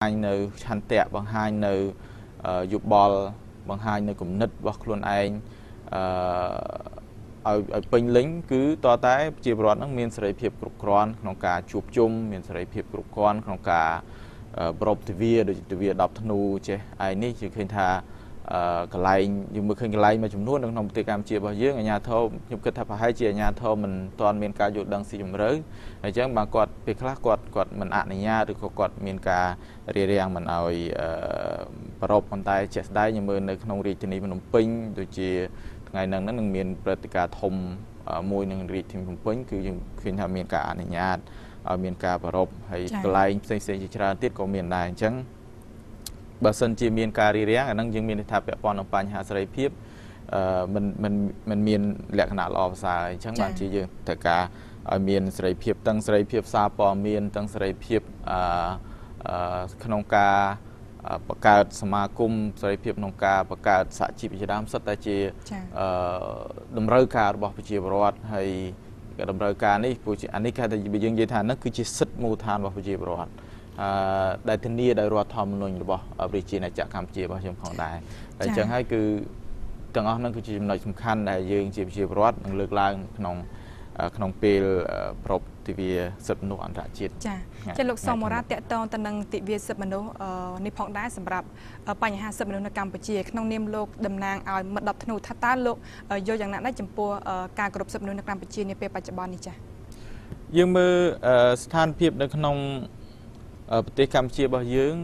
hai nơi chăn tẹt bằng hai nơi dục bò bằng hai nơi cùng nứt hoặc luôn anh ở bên lính cứ to tái chia bọt nó miền sợi phiệp cục conក្នុងការជួបជុំមានសេរីភាពគ្រប់គ្រាន់ក្នុងការប្រពៃទិវាដូចទិវា10ធ្នូចេះឯនេះជាឃើញថាកន្លែងយើងមើលឃើញកន្លែងមួយចំនួននៅក្នុងប្រទេសកម្ពុជារបស់យើងអាជ្ញាធរខ្ញុំគិតថាប្រហែលជាអាជ្ញាធរមិនទាន់មានការយល់ដឹងស៊ីជម្រៅអញ្ចឹងបើគាត់ពេលខ្លះគាត់មិនអនុញ្ញាតឬក៏គាត់មានការរារាំងមិនឲ្យប្រពៃប៉ុន្តែជាក់ស្ដែងយើងមើលនៅក្នុងរាជធានីភ្នំពេញដូចជាថ្ងៃហ្នឹងនឹងមានព្រឹត្តិការណ៍ធំមួយនឹងរាជធានីភ្នំពេញគឺយើងឃើញថាមានការអនុញ្ញាតឲ្យមានការប្រពៃហើយកន្លែងផ្សេងៗជាច្រើនទៀតក៏មានដែរអញ្ចឹងបើសិនជាមានការរារាំងអាហ្នឹងយើងមានថាពាក់ព័ន្ធនឹងបញ្ហាសេរីភាពមិនមានលក្ខណៈល្អប្រសើរអញ្ចឹងបានជាយើងត្រូវការឲ្យមានសេរីភាពទាំងសេរីភាពសារព័ត៌មានទាំងសេរីភាពក្នុងការបង្កើតសមាគមសេរីភាពក្នុងការបង្កើតសហជីពជាដើមសិតតែជាតម្រូវការរបស់ប្រជាពលរដ្ឋហើយតម្រូវការនេះព្រោះអានេះគេថាយើងនិយាយថាហ្នឹងគឺជាសិទ្ធិមូលដ្ឋានរបស់ប្រជាពលរដ្ឋដែលធានាដោយរដ្ឋធម្មនុញ្ញរបស់ប្រជាណាចក្រកម្ពុជារបស់ខ្ញុំផងដែរតែអញ្ចឹងហើយគឺទាំងអស់ហ្នឹងគឺជាចំណុចសំខាន់ដែលយើងជាប្រជាពលរដ្ឋនឹងលើកឡើងក្នុងពេលប្រពៃទិវាសិទ្ធិមនុស្សអន្តរជាតិចាលោកសមរ៉ាតកតងទៅនឹងទិវាសិទ្ធិមនុស្សនេះផងដែរសម្រាប់បញ្ហាសិទ្ធិមនុស្សនៅកម្ពុជាក្នុងនាមលោកតំណាងឲ្យមិត្ត10ធ្នូថាតើលោកយល់យ៉ាងណាដែរចំពោះការគោរពសិទ្ធិមនុស្សនៅកម្ពុជានាពេលបច្ចុប្បន្ននេះចាយើងមើលស្ថានភាពនៅក្នុងប្រទេសកម្ពុជារបស់យើង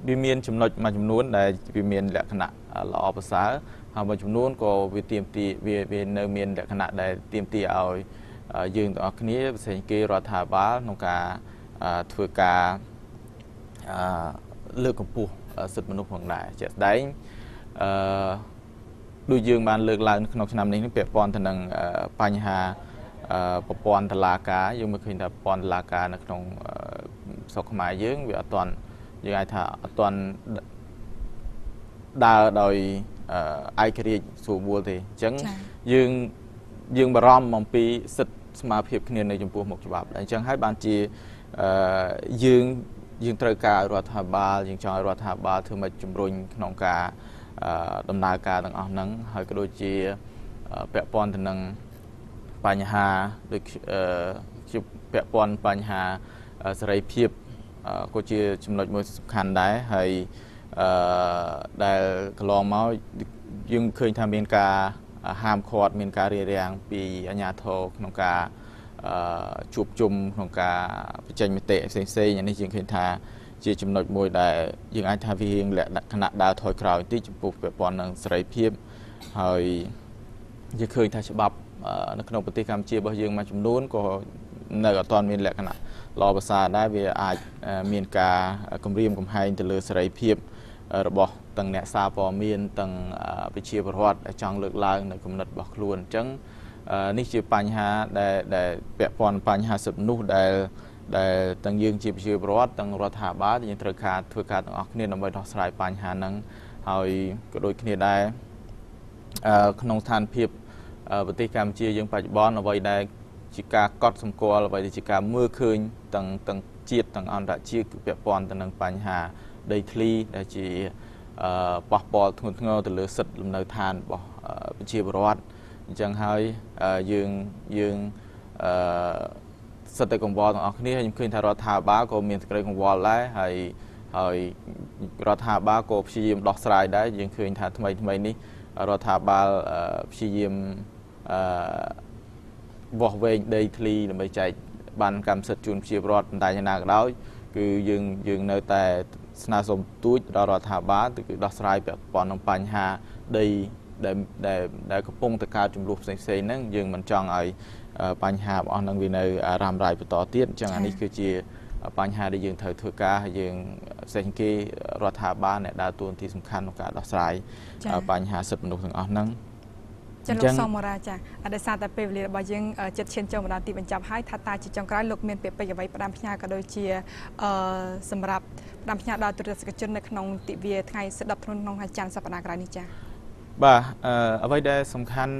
វាមានចំណុចមួយចំនួនដែលវាមានលក្ខណៈល្អប្រសើរហើយមួយចំនួនក៏វាទាមទារវានៅមានលក្ខណៈដែលទាមទារឲ្យយើងទាំងអស់គ្នាផ្សេងគេរដ្ឋាភិបាលក្នុងការធ្វើការលើកកម្ពស់សិទ្ធិមនុស្សផងដែរជាក់ស្ដែងដូចយើងបានលើកឡើងក្នុងឆ្នាំនេះពាក់ព័ន្ធទៅនឹងបញ្ហាប្រព័ន្ធតុលាការយើងមើលឃើញថាប្រព័ន្ធតុលាការនៅក្នុងស្រុកខ្មែរយើងវាអត់ទាន់យើងអាចថាអត់ទាន់ដើរដោយឯករាជ្យស្រួលបួលទេអញ្ចឹងយើងបារម្ភអំពីសិទ្ធិស្មារភាពគ្នានៅចំពោះមុខច្បាប់អញ្ចឹងហើយបានជាយើងត្រូវការរដ្ឋាភិបាលយើងចង់ឲ្យរដ្ឋាភិបាលធ្វើម៉េចជំរុញក្នុងការដំណើរការទាំងអស់ហ្នឹងហើយក៏ដូចជាពាក់ព័ន្ធទៅនឹងបញ្ហាដូចពាក់ព័ន្ធបញ្ហាសេរីភាពក៏ជាចំណុចមួយសំខាន់ដែរហើយដែលកន្លងមកយើងឃើញថាមានការហាមឃាត់មានការរារាំងពីអាជ្ញាធរក្នុងការជួបជុំក្នុងការបញ្ចេញមតិផ្សេងៗនេះយើងឃើញថាជាចំណុចមួយដែលយើងអាចថាវាលក្ខណៈដើរថយក្រោយបន្តិចចំពោះពាក់ព័ន្ធនឹងសេរីភាពហើយយើងឃើញថាច្បាប់នៅក្នុងប្រទេសកម្ពុជារបស់យើងមួយចំនួនក៏នៅអត់ទាន់មានលក្ខណៈល្អប្រសើរដែរវាអាចមានការគំរាមកំហែងទៅលើសេរីភាពរបស់ទាំងអ្នកសារព័ត៌មានទាំងប្រជាពលរដ្ឋដែលចង់លើកឡើងនៅគំនិតរបស់ខ្លួនអញ្ចឹងនេះជាបញ្ហាដែលពាក់ព័ន្ធបញ្ហាសិទ្ធិមនុស្សដែលទាំងយើងជាប្រជាពលរដ្ឋទាំងរដ្ឋាភិបាលយើងត្រូវការធ្វើការទាំងអស់គ្នាដើម្បីដោះស្រាយបញ្ហាហ្នឹងហើយក៏ដូចគ្នាដែរក្នុងស្ថានភាពប្រទេសកម្ពុជាយើងបច្ចុប្បន្នអ្វីដែលជាការកត់សម្គាល់អ្វីដែលជាការមើលឃើញទាំងជាតិទាំងអន្តរជាតិគឺពាក់ព័ន្ធទៅនឹងបញ្ហាដីធ្លីដែលជាប៉ះពាល់ធ្ងន់ធ្ងរទៅលើសិទ្ធិលំនៅឋានរបស់ប្រជាពលរដ្ឋអញ្ចឹងហើយយើងសិទ្ធិកង្វល់ទាំងអស់គ្នាខ្ញុំឃើញថារដ្ឋាភិបាលក៏មានសេចក្តីកង្វល់ដែរហើយរដ្ឋាភិបាលក៏ព្យាយាមដោះស្រាយដែរយើងឃើញថាថ្មីនេះរដ្ឋាភិបាលព្យាយាមបោះវែងដីធ្លីដើម្បីចែកបានកម្មសិទ្ធិជូនប្រជាពលរដ្ឋប៉ុន្តែយ៉ាងណាក៏ដោយគឺយើងនៅតែស្នើសុំទូចដល់រដ្ឋាភិបាលគឺដោះស្រាយពាក់ព័ន្ធនឹងបញ្ហាដីដែលកំពុងតែកើតចំនួនផ្សេងៗហ្នឹងយើងមិនចង់ឲ្យបញ្ហារបស់ហ្នឹងវានៅរ៉ាំរ៉ៃបន្តទៀតអញ្ចឹងអានេះគឺជាបញ្ហាដែលយើងត្រូវធ្វើការហើយយើងផ្សេងគេរដ្ឋាភិបាលអ្នកដើរតួនាទីសំខាន់ក្នុងការដោះស្រាយបញ្ហាសិទ្ធិមនុស្សទាំងអស់ហ្នឹងចាលោកសមរាចាដោយសារតែពេលវេលារបស់យើងចិត្តឈានចូលមកដល់ទីបញ្ចប់ហើយថាតើជាចុងក្រោយលោកមានពាក្យពេចន៍អ្វីផ្ដាំផ្ញើក៏ដូចជាសម្រាប់ផ្ដាំផ្ញើដល់ទូរទស្សនិកជននៅក្នុងទិវាថ្ងៃសិទ្ធិ10ធ្នូក្នុងថ្ងៃច័ន្ទសប្តាហ៍ក្រោយនេះចាបាទអ្វីដែលសំខាន់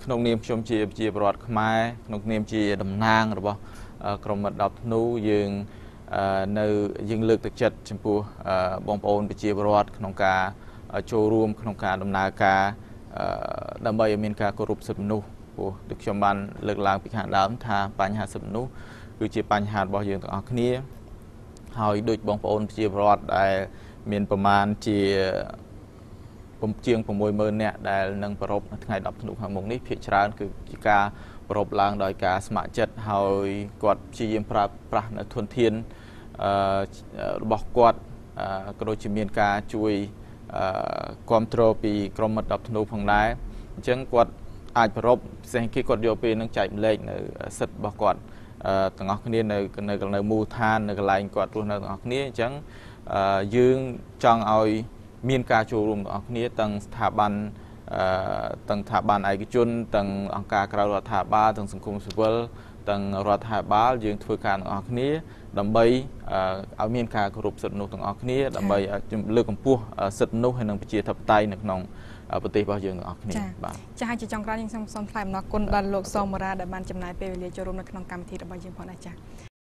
ក្នុងនាមខ្ញុំជាប្រជាពលរដ្ឋខ្មែរក្នុងនាមជាតំណាងរបស់ក្រុមមិត្ត10ធ្នូយើង នៅយើងលើកទឹកចិត្តចំពោះបងប្អូនប្រជាពលរដ្ឋក្នុងការចូលរួមក្នុងការដំណើរការដើម្បីឲ្យមានការគោរពសិទ្ធិមនុស្សព្រោះដូចខ្ញុំបានលើកឡើងពីខាងដើមថាបញ្ហាសិទ្ធិមនុស្សគឺជាបញ្ហារបស់យើងទាំងអស់គ្នាហើយដូចបងប្អូនប្រជាពលរដ្ឋដែលមានប្រមាណជាជាង 60000 នាក់ដែលនឹងប្រពៃនៅថ្ងៃ10ធ្នូខាងមុខនេះភាគច្រើនគឺជាការប្រពៃឡើងដោយការស្ម័គ្រចិត្តហើយគាត់ព្យាយាមប្រើប្រាស់នៅធនធានរបស់គាត់ក៏ដូចជាមានការជួយគ្រប់គ្រងពីក្រុមមិត្ត10ធ្នូផងដែរអញ្ចឹងគាត់អាចប្រពៃផ្សេងគេគាត់យកពេលនឹងចែកម្លែកនៅសិទ្ធិរបស់គាត់ទាំងអស់គ្នានៅមូលដ្ឋាននៅកន្លែងគាត់រស់នៅទាំងអស់គ្នាអញ្ចឹងយើងចង់ឲ្យមានការចូលរួមទាំងអស់គ្នាទាំងស្ថាប័នឯកជនទាំងអង្គការក្រៅរដ្ឋាភិបាលទាំងសង្គមស៊ីវិលទាំងរដ្ឋាភិបាលយើងធ្វើការទាំងអស់គ្នាដើម្បីឲ្យមានការគោរពសិទ្ធិមនុស្សទាំងអស់គ្នាដើម្បីលើកកម្ពស់សិទ្ធិមនុស្សហើយនិងប្រជាធិបតេយ្យនៅក្នុងប្រទេសរបស់យើងទាំងអស់គ្នាបាទចា៎ជាចុងក្រោយខ្ញុំសូមថ្លែងអំណរគុណដល់លោកស Mora ដែលបានចំណាយពេលវេលាចូលរួមនៅក្នុងកម្មវិធីរបស់យើងផងដែរចា៎